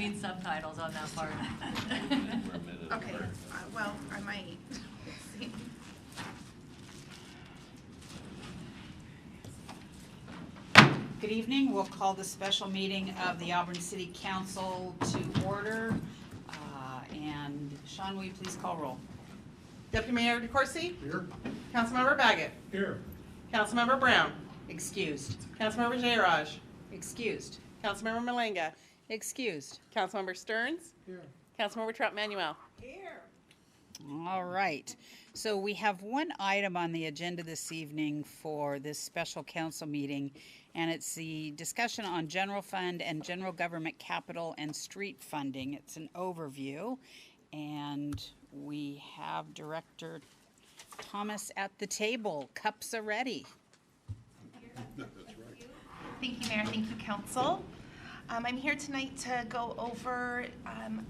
need subtitles on that part. Okay, well, I might. Let's see. Good evening. We'll call the special meeting of the Auburn City Council to order. And Sean, will you please call roll? Deputy Mayor DeCoursey? Here. Councilmember Baggett? Here. Councilmember Brown? Excused. Councilmember Jayraj? Excused. Councilmember Malenga? Excused. Councilmember Stearns? Here. Councilmember Trout Manuel? All right. So we have one item on the agenda this evening for this special council meeting, and it's the discussion on general fund and general government capital and street funding. It's an overview, and we have Director Thomas at the table. Cups are ready. Thank you, Mayor. Thank you, Council. I'm here tonight to go over,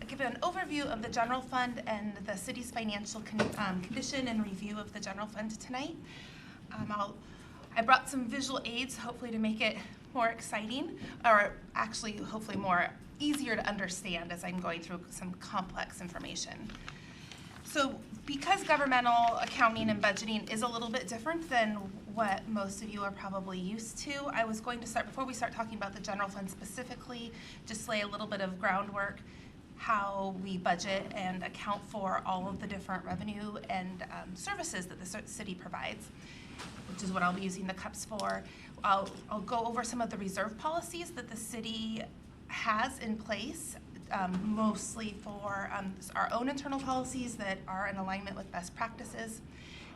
give an overview of the general fund and the city's financial condition and review of the general fund tonight. I brought some visual aids, hopefully to make it more exciting, or actually hopefully more easier to understand as I'm going through some complex information. So because governmental accounting and budgeting is a little bit different than what most of you are probably used to, I was going to start, before we start talking about the general fund specifically, just lay a little bit of groundwork, how we budget and account for all of the different revenue and services that the city provides, which is what I'll be using the cups for. I'll go over some of the reserve policies that the city has in place, mostly for our own internal policies that are in alignment with best practices.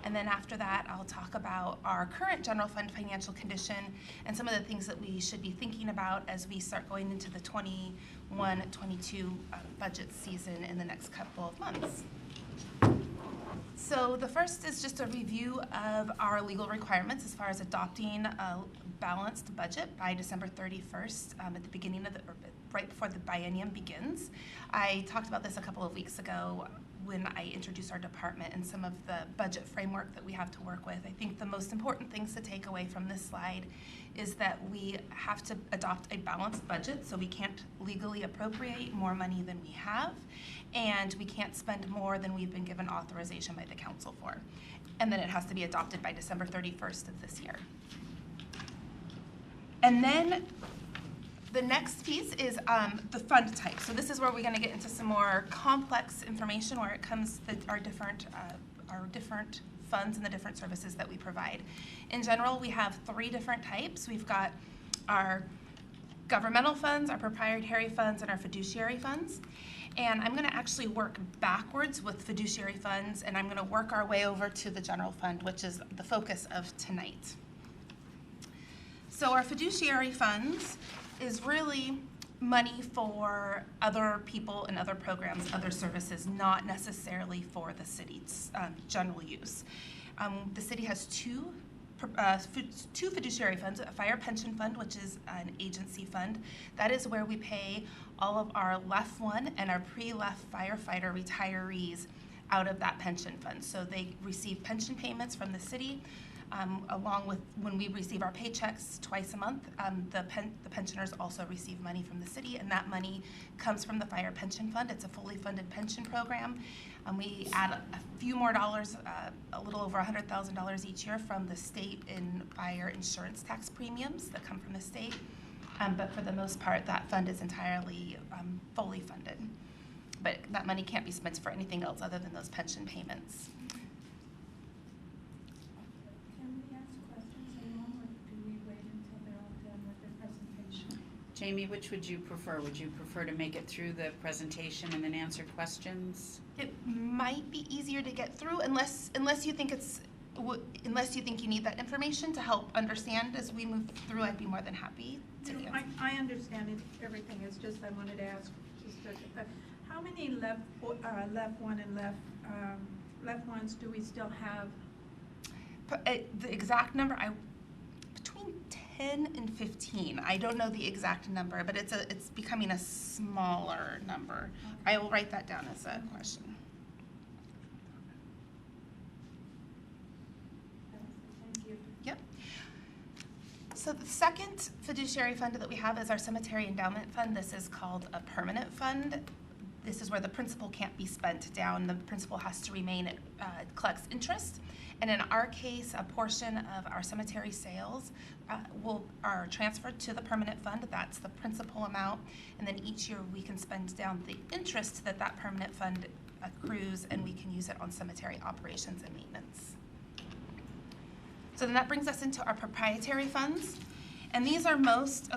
And then after that, I'll talk about our current general fund financial condition and some of the things that we should be thinking about as we start going into the 21-22 budget season in the next couple of months. So the first is just a review of our legal requirements as far as adopting a balanced budget by December 31st at the beginning of the, or right before the biennium begins. I talked about this a couple of weeks ago when I introduced our department and some of the budget framework that we have to work with. I think the most important things to take away from this slide is that we have to adopt a balanced budget, so we can't legally appropriate more money than we have, and we can't spend more than we've been given authorization by the council for. And then it has to be adopted by December 31st of this year. And then the next piece is the fund type. So this is where we're going to get into some more complex information where it comes to our different funds and the different services that we provide. In general, we have 3 different types. We've got our governmental funds, our proprietary funds, and our fiduciary funds. And I'm going to actually work backwards with fiduciary funds, and I'm going to work our way over to the general fund, which is the focus of tonight. So our fiduciary funds is really money for other people and other programs, other services, not necessarily for the city's general use. The city has two fiduciary funds, a fire pension fund, which is an agency fund. That is where we pay all of our LEF 1 and our pre-LEF firefighter retirees out of that pension fund. So they receive pension payments from the city, along with when we receive our paychecks twice a month. The pensioners also receive money from the city, and that money comes from the fire pension fund. It's a fully funded pension program. We add a few more dollars, a little over $100,000 each year from the state in fire insurance tax premiums that come from the state. But for the most part, that fund is entirely fully funded. But that money can't be spent for anything else other than those pension payments. Jamie, which would you prefer? Would you prefer to make it through the presentation and then answer questions? It might be easier to get through unless you think you need that information to help understand as we move through. I'd be more than happy to answer. I understand it. Everything is just I wanted to ask just how many LEF 1 and LEF 1s do we still have? The exact number, between 10 and 15. I don't know the exact number, but it's becoming a smaller number. Okay. I will write that down as a question. Thank you. Yep. So the second fiduciary fund that we have is our cemetery endowment fund. This is called a permanent fund. This is where the principal can't be spent down. The principal has to remain, it collects interest. And in our case, a portion of our cemetery sales are transferred to the permanent fund. That's the principal amount. And then each year we can spend down the interest that that permanent fund accrues, and we can use it on cemetery operations and maintenance. So then that brings us into our proprietary funds. And these are most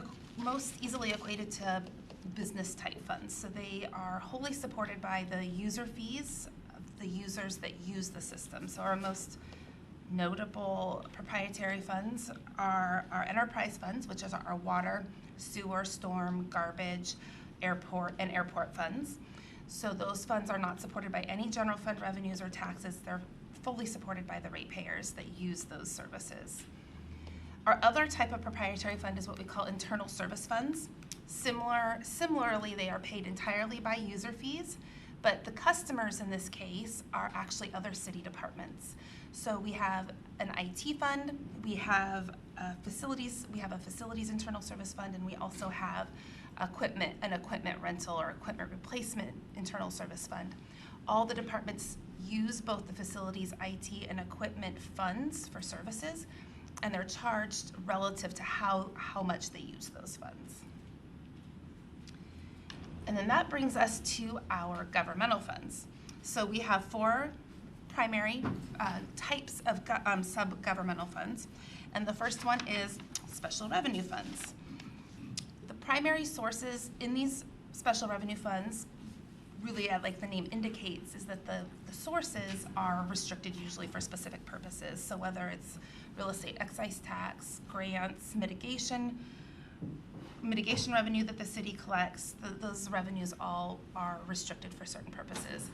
easily equated to business type funds. So they are wholly supported by the user fees of the users that use the system. So our most notable proprietary funds are our enterprise funds, which is our water, sewer, storm, garbage, airport funds. So those funds are not supported by any general fund revenues or taxes. They're fully supported by the ratepayers that use those services. Our other type of proprietary fund is what we call internal service funds. Similarly, they are paid entirely by user fees, but the customers in this case are actually other city departments. So we have an IT fund, we have a facilities internal service fund, and we also have an equipment rental or equipment replacement internal service fund. All the departments use both the facilities, IT, and equipment funds for services, and they're charged relative to how much they use those funds. And then that brings us to our governmental funds. So we have 4 primary types of sub-governmental funds. And the first one is special revenue funds. The primary sources in these special revenue funds, really like the name indicates, is that the sources are restricted usually for specific purposes. So whether it's real estate excise tax, grants, mitigation revenue that the city collects, those revenues all are restricted for certain purposes.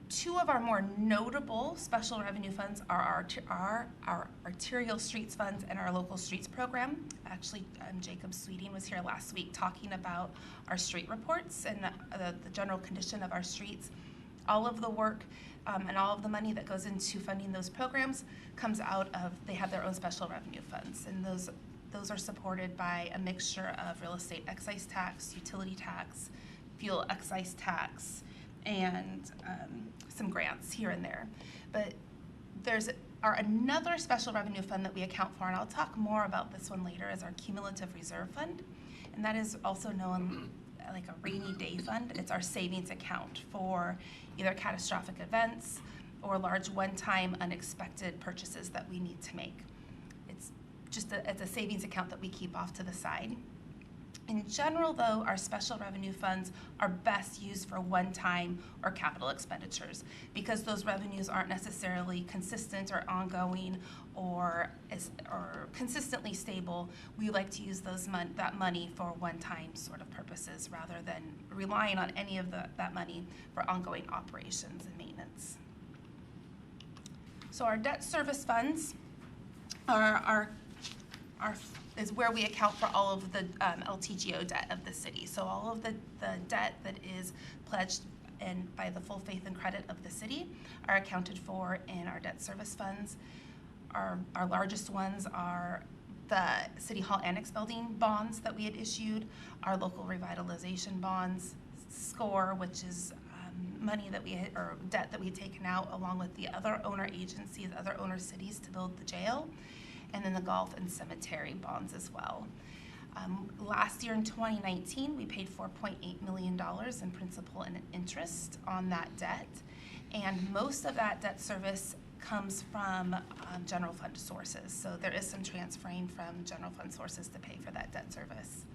2 of our more notable special revenue funds are our arterial streets funds and our local streets program. Actually, Jacob Sweeting was here last week talking about our street reports and the general condition of our streets. All of the work and all of the money that goes into funding those programs comes out of, they have their own special revenue funds, and those are supported by a mixture of real estate excise tax, utility tax, fuel excise tax, and some grants here and there. But there's another special revenue fund that we account for, and I'll talk more about this one later, is our cumulative reserve fund. And that is also known like a rainy day fund. It's our savings account for either catastrophic events or large one-time unexpected purchases that we need to make. It's a savings account that we keep off to the side. In general, though, our special revenue funds are best used for one-time or capital expenditures because those revenues aren't necessarily consistent or ongoing or consistently stable. We like to use that money for one-time sort of purposes rather than relying on any of that money for ongoing operations and maintenance. So our debt service funds is where we account for all of the LTGO debt of the city. So all of the debt that is pledged by the full faith and credit of the city are accounted for in our debt service funds. Our largest ones are the City Hall Annex Building bonds that we had issued, our local revitalization bonds, SCORE, which is money that or debt that we had taken out along with the other owner agencies, other owner cities to build the jail, and then the golf and cemetery bonds as well. Last year in 2019, we paid $4.8 million in principal and interest on that debt, and most of that debt service comes from general fund sources. So there is some transferring from general fund sources to pay for that debt service.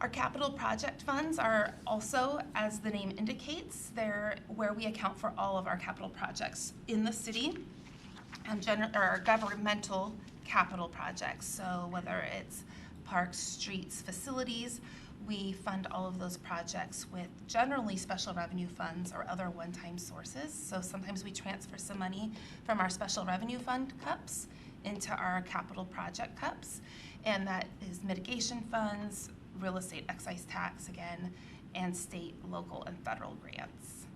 Our capital project funds are also, as the name indicates, they're where we account for all of our capital projects in the city. Or governmental capital projects. So whether it's parks, streets, facilities, we fund all of those projects with generally special revenue funds or other one-time sources. So sometimes we transfer some money from our special revenue fund cups into our capital project cups, and that is mitigation funds, real estate excise tax again, and state, local, and federal grants.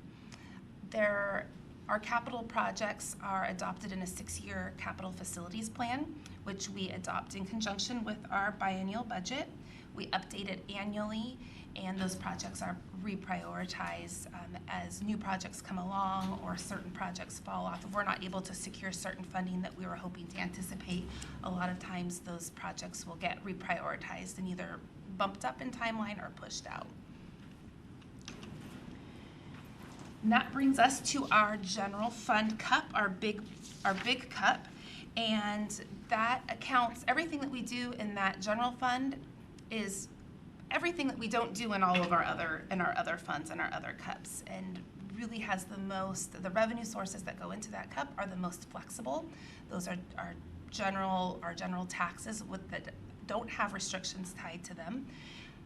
There Our capital projects are adopted in a 6-year capital facilities plan, which we adopt in conjunction with our biennial budget. We update it annually, and those projects are reprioritized as new projects come along or certain projects fall off. If we're not able to secure certain funding that we were hoping to anticipate, a lot of times those projects will get reprioritized and either bumped up in timeline or pushed out. And that brings us to our general fund cup, our big cup, and that accounts everything that we do in that general fund is everything that we don't do in all of our other funds and our other cups, and really has the revenue sources that go into that cup are the most flexible. Those are our general taxes that don't have restrictions tied to them.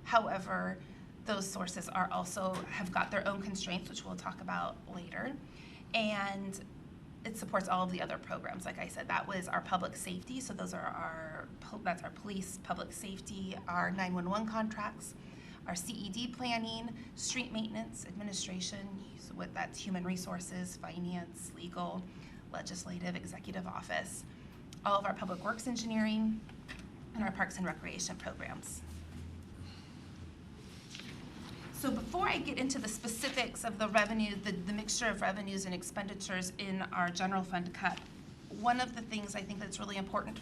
However, those sources have got their own constraints, which we'll talk about later. And it supports all of the other programs. Like I said, that was our public safety. So that's our police, public safety, our 911 contracts, our CED planning, street maintenance, administration, so that's human resources, finance, legal, legislative, executive office, all of our public works engineering, and our parks and recreation programs. So before I get into the specifics of the revenue, the mixture of revenues and expenditures in our general fund cut, one of the things I think that's really important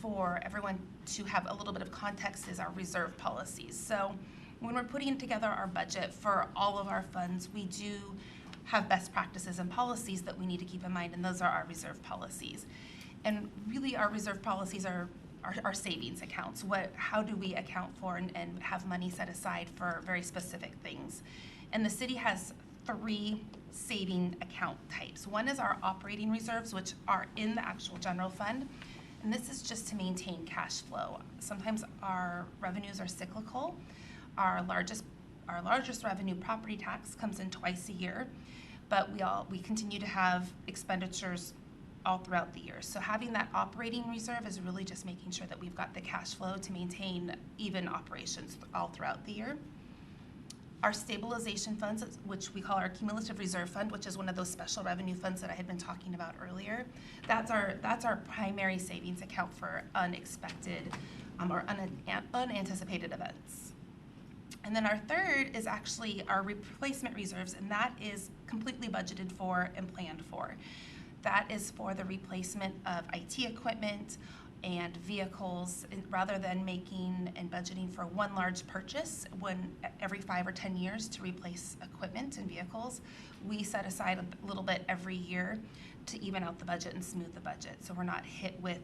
for everyone to have a little bit of context is our reserve policies. So when we're putting together our budget for all of our funds, we do have best practices and policies that we need to keep in mind, and those are our reserve policies. And really our reserve policies are our savings accounts. How do we account for and have money set aside for very specific things? And the city has 3 saving account types. One is our operating reserves, which are in the actual general fund, and this is just to maintain cash flow. Sometimes our revenues are cyclical. Our largest revenue, property tax, comes in twice a year, but we continue to have expenditures all throughout the year. So having that operating reserve is really just making sure that we've got the cash flow to maintain even operations all throughout the year. Our stabilization funds, which we call our cumulative reserve fund, which is one of those special revenue funds that I had been talking about earlier, that's our primary savings account for unexpected or unanticipated events. And then our third is actually our replacement reserves, and that is completely budgeted for and planned for. That is for the replacement of IT equipment and vehicles, rather than making and budgeting for one large purchase every 5 or 10 years to replace equipment and vehicles. We set aside a little bit every year to even out the budget and smooth the budget, so we're not hit with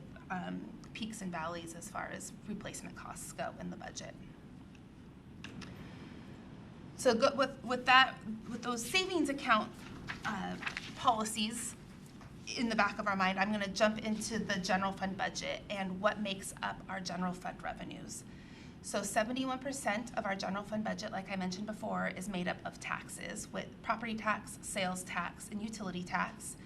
peaks and valleys as far as replacement costs go in the budget. So with those savings account policies in the back of our mind, I'm going to jump into the general fund budget and what makes up our general fund revenues. So 71% of our general fund budget, like I mentioned before, is made up of taxes, with property tax, sales tax, and utility tax.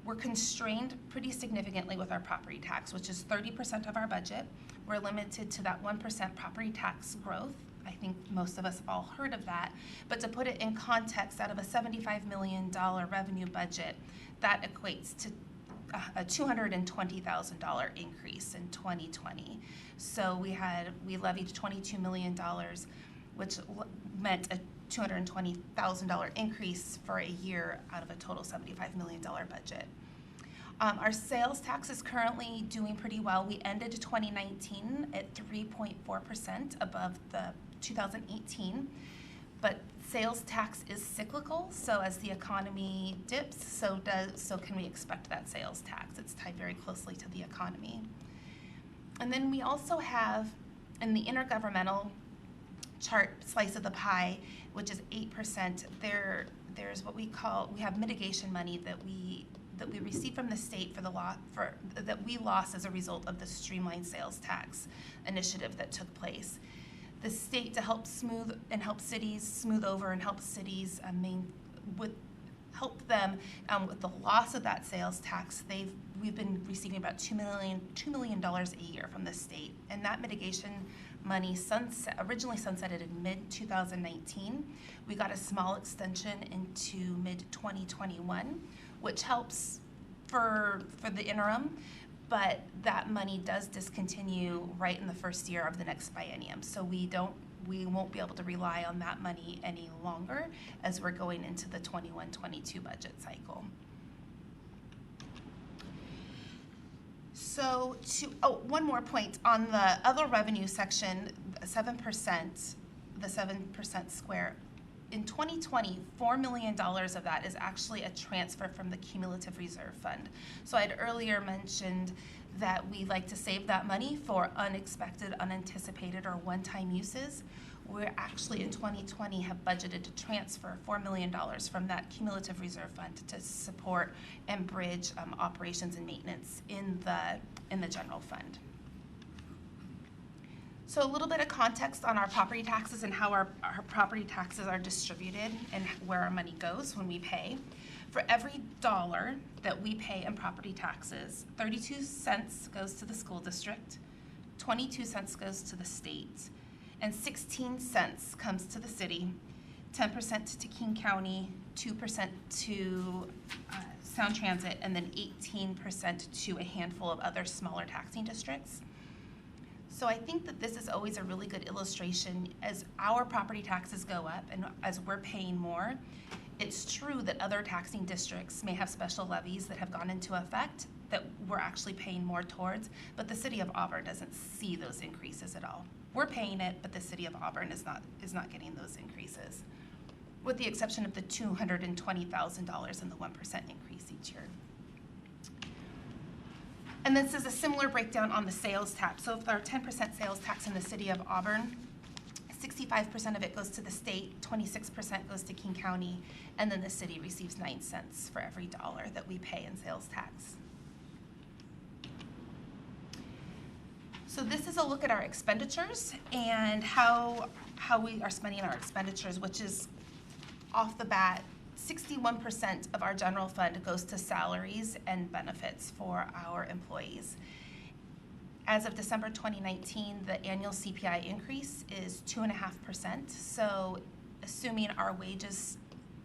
We're constrained pretty significantly with our property tax, which is 30% of our budget. We're limited to that 1% property tax growth. I think most of us have all heard of that. But to put it in context, out of a $75 million revenue budget, that equates to a $220,000 increase in 2020. So we levied $22 million, which meant a $220,000 increase for a year out of a total $75 million budget. Our sales tax is currently doing pretty well. We ended 2019 at 3.4% above the 2018, but sales tax is cyclical, so as the economy dips, so can we expect that sales tax. It's tied very closely to the economy. And then we also have, in the intergovernmental chart slice of the pie, which is 8%, there's what we have mitigation money that we receive from the state that we lost as a result of the streamlined sales tax initiative that took place. The state, to help cities smooth over and help cities help them with the loss of that sales tax. We've been receiving about $2 million a year from the state, and that mitigation money originally sunsetted in mid-2019. We got a small extension into mid-2021, which helps for the interim, but that money does discontinue right in the first year of the next biennium. So we won't be able to rely on that money any longer as we're going into the 21-22 budget cycle. So one more point on the other revenue section, 7%, the 7% square. In 2020, $4 million of that is actually a transfer from the cumulative reserve fund. So I'd earlier mentioned that we like to save that money for unexpected, unanticipated, or one-time uses. We're actually in 2020 have budgeted to transfer $4 million from that cumulative reserve fund to support and bridge operations and maintenance in the general fund. So a little bit of context on our property taxes and how our property taxes are distributed and where our money goes when we pay. For every dollar that we pay in property taxes, 32 cents goes to the school district, 22 cents goes to the state, and 16 cents comes to the city, 10% to King County, 2% to Sound Transit, and then 18% to a handful of other smaller taxing districts. So I think that this is always a really good illustration. As our property taxes go up and as we're paying more, it's true that other taxing districts may have special levies that have gone into effect that we're actually paying more towards, but the city of Auburn doesn't see those increases at all. We're paying it, but the city of Auburn is not getting those increases, with the exception of the $220,000 and the 1% increase each year. And this is a similar breakdown on the sales tax. So if our 10% sales tax in the city of Auburn, 65% of it goes to the state, 26% goes to King County, and then the city receives 9 cents for every dollar that we pay in sales tax. So this is a look at our expenditures and how we are spending our expenditures, which is off the bat, 61% of our general fund goes to salaries and benefits for our employees. As of December 2019, the annual CPI increase is 2.5%. So assuming our wages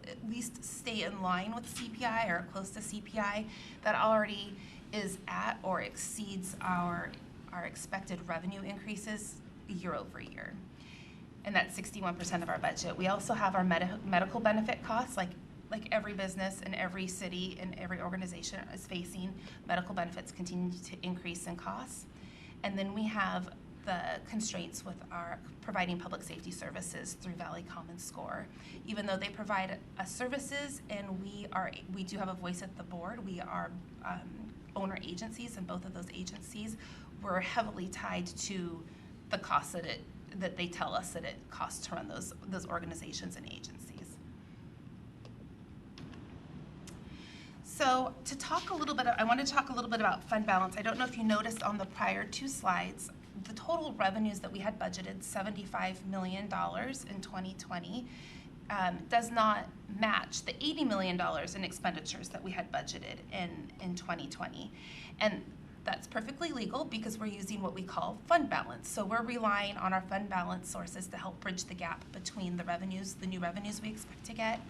at least stay in line with CPI or close to CPI, that already is at or exceeds our expected revenue increases year over year. And that's 61% of our budget. We also have our medical benefit costs, like every business and every city and every organization is facing. Medical benefits continue to increase in costs. And then we have the constraints with our providing public safety services through Valley Common Score. Even though they provide us services and we do have a voice at the board, we are owner agencies, and both of those agencies were heavily tied to the costs that they tell us that it costs to run those organizations and agencies. So I want to talk a little bit about fund balance. I don't know if you noticed on the prior two slides, the total revenues that we had budgeted, $75 million in 2020, does not match the $80 million in expenditures that we had budgeted in 2020. And that's perfectly legal because we're using what we call fund balance. So we're relying on our fund balance sources to help bridge the gap between the new revenues we expect to get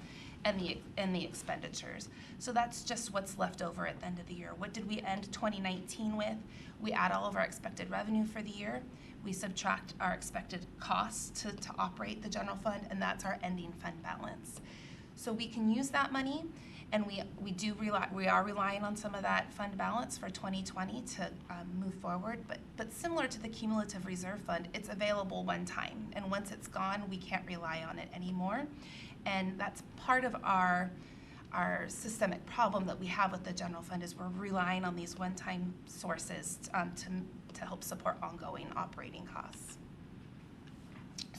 and the expenditures. So that's just what's left over at the end of the year. What did we end 2019 with? We add all of our expected revenue for the year. We subtract our expected costs to operate the general fund, and that's our ending fund balance. So we can use that money, and we are relying on some of that fund balance for 2020 to move forward. But similar to the cumulative reserve fund, it's available one time, and once it's gone, we can't rely on it anymore. And that's part of our systemic problem that we have with the general fund is we're relying on these one-time sources to help support ongoing operating costs.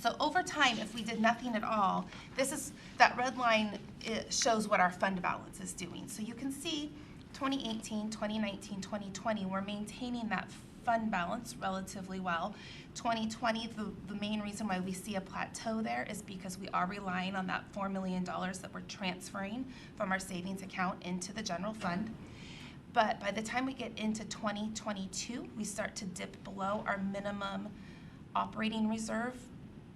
So over time, if we did nothing at all, that red line shows what our fund balance is doing. So you can see 2018, 2019, 2020, we're maintaining that fund balance relatively well. 2020, the main reason why we see a plateau there is because we are relying on that $4 million that we're transferring from our savings account into the general fund. But by the time we get into 2022, we start to dip below our minimum operating reserve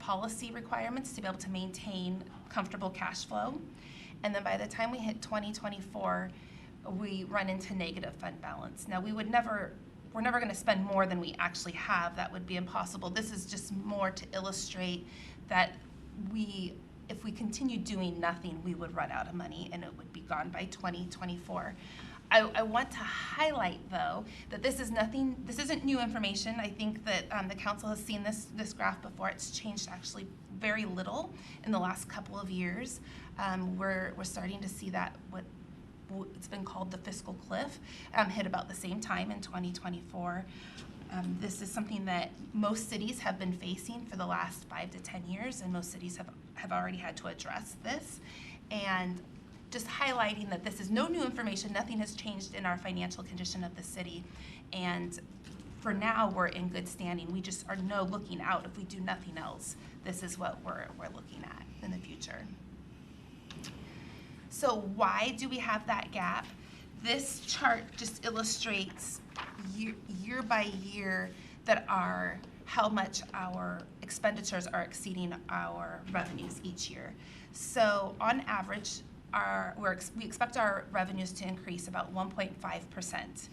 policy requirements to be able to maintain comfortable cash flow. And then by the time we hit 2024, we run into negative fund balance. Now, we're never going to spend more than we actually have. That would be impossible. This is just more to illustrate that if we continue doing nothing, we would run out of money and it would be gone by 2024. I want to highlight, though, that this isn't new information. I think that the council has seen this graph before. It's changed actually very little in the last couple of years. We're starting to see that it's been called the fiscal cliff hit about the same time in 2024. This is something that most cities have been facing for the last 5 to 10 years, and most cities have already had to address this. And just highlighting that this is no new information, nothing has changed in our financial condition of the city. And for now, we're in good standing. We just are looking out. If we do nothing else, this is what we're looking at in the future. So why do we have that gap? This chart just illustrates year by year that how much our expenditures are exceeding our revenues each year. So on average, we expect our revenues to increase about 1.5%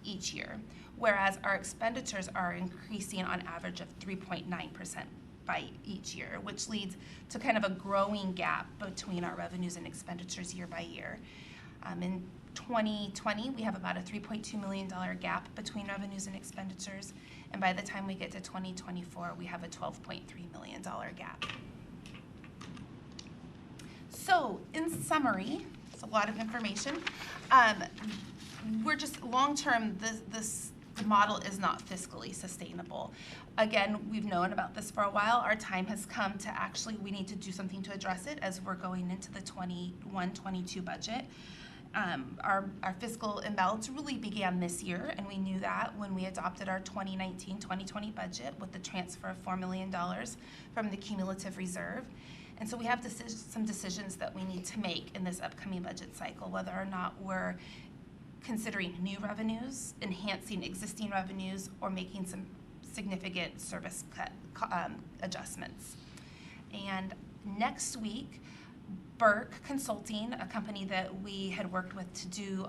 each year, whereas our expenditures are increasing on average of 3.9% by each year, which leads to kind of a growing gap between our revenues and expenditures year by year. In 2020, we have about a $3.2 million gap between revenues and expenditures, and by the time we get to 2024, we have a $12.3 million gap. So, in summary, it's a lot of information. We're just long-term, the model is not fiscally sustainable. Again, we've known about this for a while. Our time has come to we need to do something to address it as we're going into the 21-22 budget. Our fiscal imbalance really began this year, and we knew that when we adopted our 2019-2020 budget with the transfer of $4 million from the cumulative reserve. And so we have some decisions that we need to make in this upcoming budget cycle, whether or not we're considering new revenues, enhancing existing revenues, or making some significant service cut adjustments. And next week, Burke Consulting, a company that we had worked with to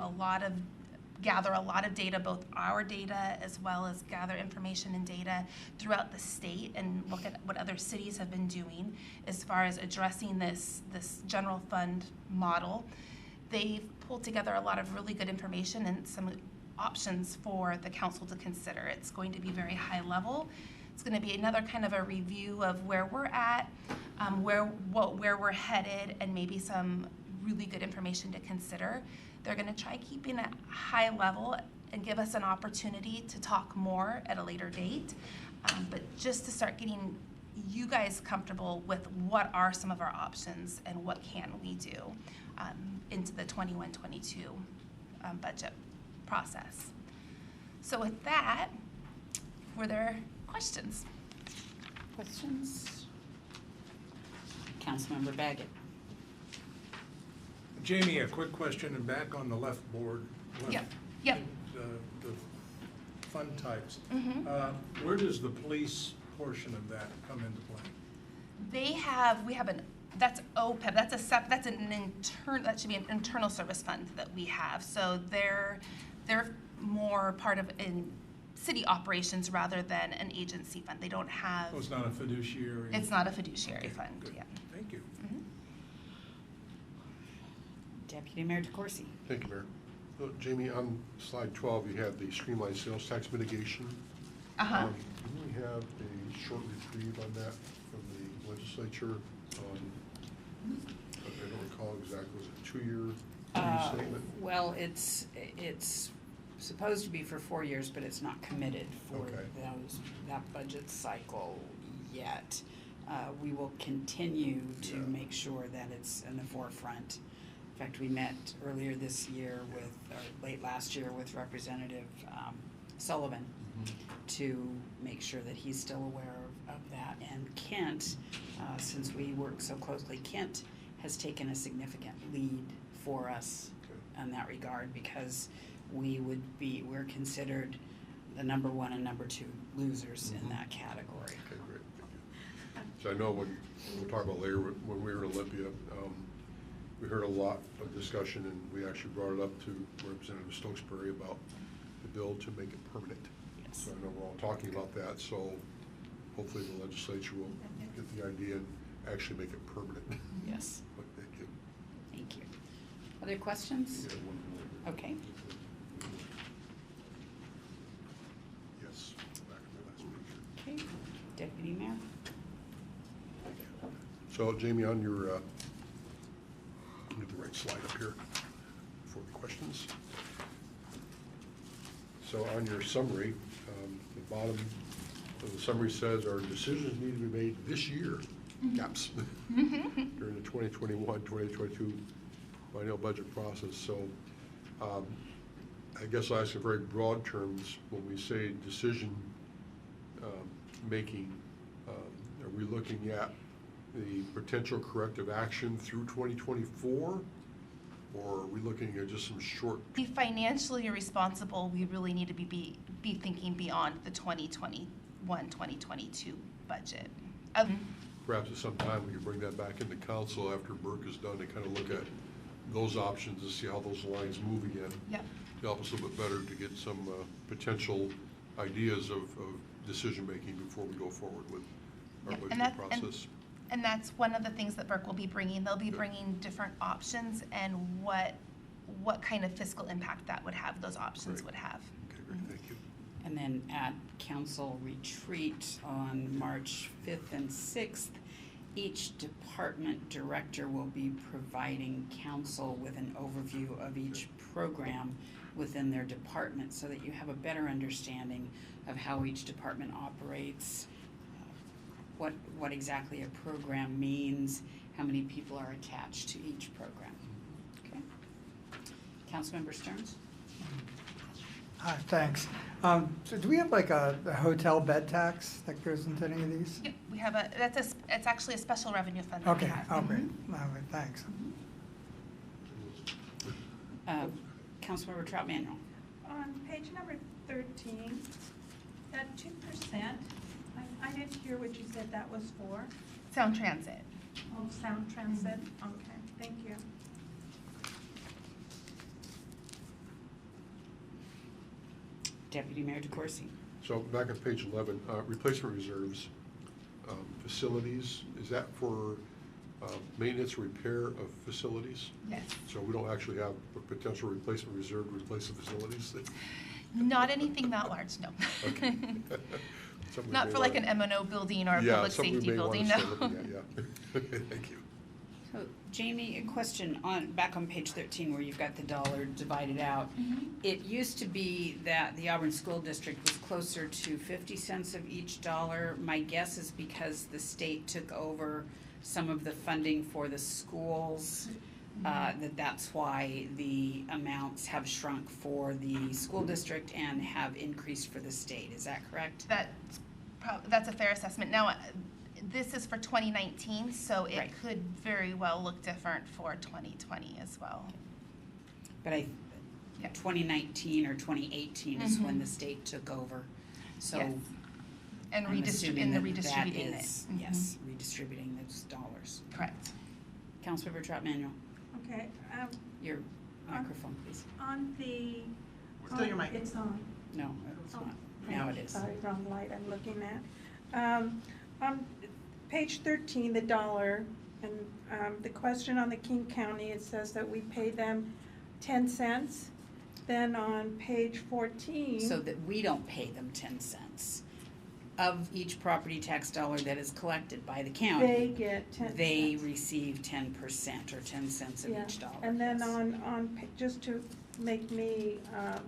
gather a lot of data, both our data as well as gather information and data throughout the state and look at what other cities have been doing as far as addressing this general fund model. They've pulled together a lot of really good information and some options for the council to consider. It's going to be very high level. It's going to be another kind of a review of where we're at, where we're headed, and maybe some really good information to consider. They're going to try keeping it high level and give us an opportunity to talk more at a later date, but just to start getting you guys comfortable with what are some of our options and what can we do into the 21-22 budget process. So with that, were there questions? Questions? Councilmember Baggett. Jamie, a quick question, and back on the left board. Yep. The fund types. Where does the police portion of that come into play? That's OPEB. That should be an internal service fund that we have. So they're more part of in city operations rather than an agency fund. They don't have. Oh, it's not a fiduciary. It's not a fiduciary fund. Good. Yeah. Thank you. Deputy Mayor DeCoursey. Thank you, Mayor. So, Jamie, on slide 12, you have the streamlined sales tax mitigation. Didn't we have a short reprieve on that from the legislature? I don't recall exactly. Was it a 2-year statement? Well, it's supposed to be for 4 years, but it's not committed for that budget cycle yet. We will continue to make sure that it's in the forefront. In fact, we met earlier this year late last year with Representative Sullivan to make sure that he's still aware of that. And Kent, since we work so closely, Kent has taken a significant lead for us in that regard, because we're considered the number 1 and number 2 losers in that category. Okay, great, thank you. So I know when, we'll talk about later, when we were in Olympia, we heard a lot of discussion, and we actually brought it up to Representative Stokesbury about the bill to make it permanent. Yes. So I know we're all talking about that, so hopefully the legislature will get the idea and actually make it permanent. Yes. But thank you. Thank you. Other questions? Yeah, one more. Okay. Yes, back to the last picture. Okay. Deputy Mayor? So Jamie, on your, get the right slide up here for the questions. So on your summary, the bottom of the summary says our decisions need to be made this year, caps, during the 2021-2022 biennial budget process. So I guess I'll ask in very broad terms, when we say decision making, are we looking at the potential corrective action through 2024? Or are we looking at just some short? Be financially responsible, we really need to be thinking beyond the 2021-2022 budget. Perhaps at some time we could bring that back into council after Burke is done to kind of look at those options to see how those lines move again. Yep. To help us a little bit better to get some potential ideas of decision-making before we go forward with our Yep, budget process. And that's one of the things that Burke will be bringing. They'll be bringing different options and what kind of fiscal impact that would have, those options would have. Okay, great, thank you. And then at council retreat on March 5th and 6th, each department director will be providing council with an overview of each program within their department, so that you have a better understanding of how each department operates, what exactly a program means, how many people are attached to each program. Okay. Councilmember Stearns? Hi, thanks. So do we have like a hotel bed tax that goes into any of these? Yep, we have it's actually a special revenue fund that we Okay, have. oh, great. All right, thanks. Councilmember Trout Manuel? On page number 13, that 2%, I didn't hear what you said that was for. Sound Transit. Oh, sound transit, okay, thank you. Deputy Mayor DeCoursey? So back on page 11, replacement reserves, facilities, is that for maintenance, repair of facilities? Yes. So we don't actually have a potential replacement reserve to replace the facilities that? Not anything that large, no. Okay. Something we Not may for like wanna- an M&O building or a Yeah, public something we safety may wanna building, start no. looking at, yeah. Okay, thank you. So Jamie, a question back on page 13 where you've got the dollar divided out. It used to be that the Auburn School District was closer to 50 cents of each dollar. My guess is because the state took over some of the funding for the schools, that's why the amounts have shrunk for the school district and have increased for the state. Is that correct? That's a fair assessment. Now, this is for 2019, so it Right. could very well look different for 2020 as well. But Yep. 2019 or 2018 is when the state took over. So Yes. And I'm assuming redistributing that it. is, Mhm. yes, redistributing those dollars. Correct. Councilmember Trout Manuel, Okay, your microphone, please. on the. Still your mic. It's on. No, it's Oh, not. Now it is. Sorry, wrong light I'm looking at. On page 13, the dollar, and the question on the King County, it says that we pay them 10 cents. Then on page 14. So that we don't pay them 10 cents. Of each property tax dollar that is collected by the county. They get 10 They cents. receive 10% or 10 cents of Yeah, each dollar. and then yes. just to make me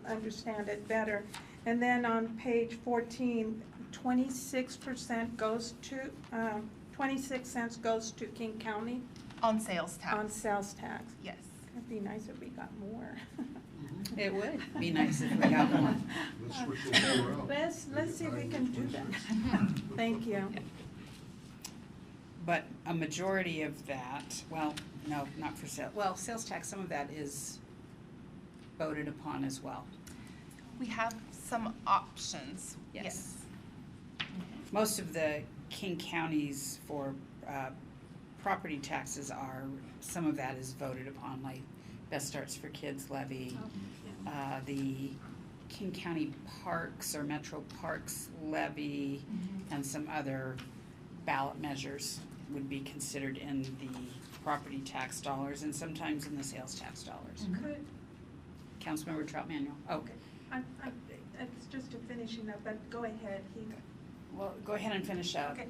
understand it better, and then on page 14, 26% goes to, 26 cents goes to King County On sales tax. on sales tax. Yes. It'd be nice if we got more. It would be nice if we got more. Let's switch those four out. Let's see if we can do that. Thank you. But a majority of that, well, no, not for sale. Well, sales tax, some of that is voted upon as well. We have some options. Yes. Most of the King counties for property taxes are, some of that is voted upon, like Best Starts for Kids levy, the King County Parks or Metro Parks levy, and some other ballot measures would be considered in the property tax dollars and sometimes in the sales tax dollars. Could, Councilmember Trout Manuel. Oh, it's just a finishing up, but go ahead. well, go ahead and finish up. Okay.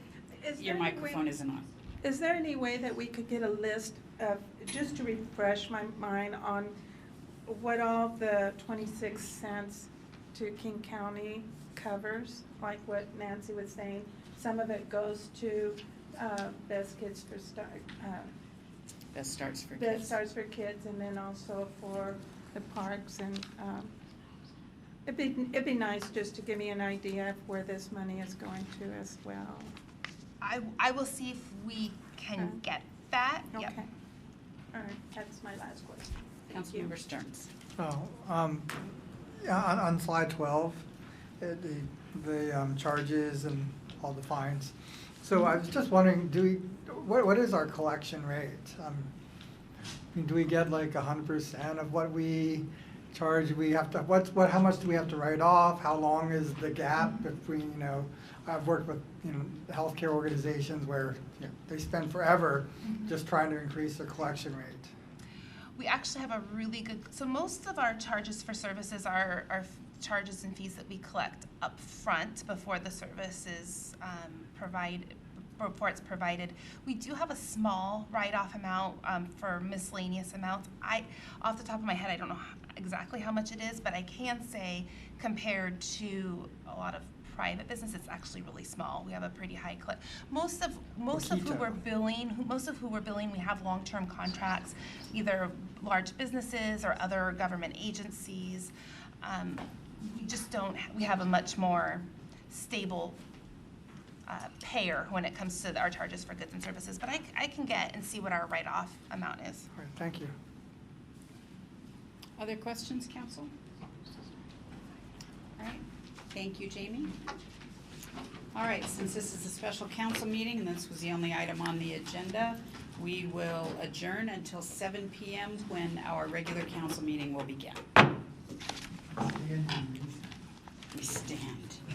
Your microphone isn't on. Is there any way that we could get a list of, just to refresh my mind on what all the 26 cents to King County covers? Like what Nancy was saying, some of it goes to Best Starts for Kids, and then also for the parks, and it'd be nice just to give me an idea of where this money is going to as well. I will see if we can get that. Okay. Yep. All right, that's my last question. Thank you. Councilmember Stearns. Yeah, on slide 12, the charges and all the fines. So I was just wondering, what is our collection rate? I mean, do we get like 100% of what we charge? We have to, how much do we have to write off? How long is the gap if we, I've worked with, healthcare organizations where they spend forever just trying to increase their collection rate. We actually have a really good, so most of our charges for services are charges and fees that we collect up front before the service is before it's provided. We do have a small write-off amount for miscellaneous amounts. Off the top of my head, I don't know exactly how much it is, but I can say compared to a lot of private business, it's actually really small. We have a pretty high clip. Most of who we're billing, we have long-term contracts, either large businesses or other government agencies. We just don't. We have a much more stable payer when it comes to our charges for goods and services. But I can get and see what our write-off amount is. All right, thank you. Other questions, council? All right, thank you, Jamie. All right, since this is a special council meeting and this was the only item on the agenda, we will adjourn until 7 p.m. when our regular council meeting will begin. We stand.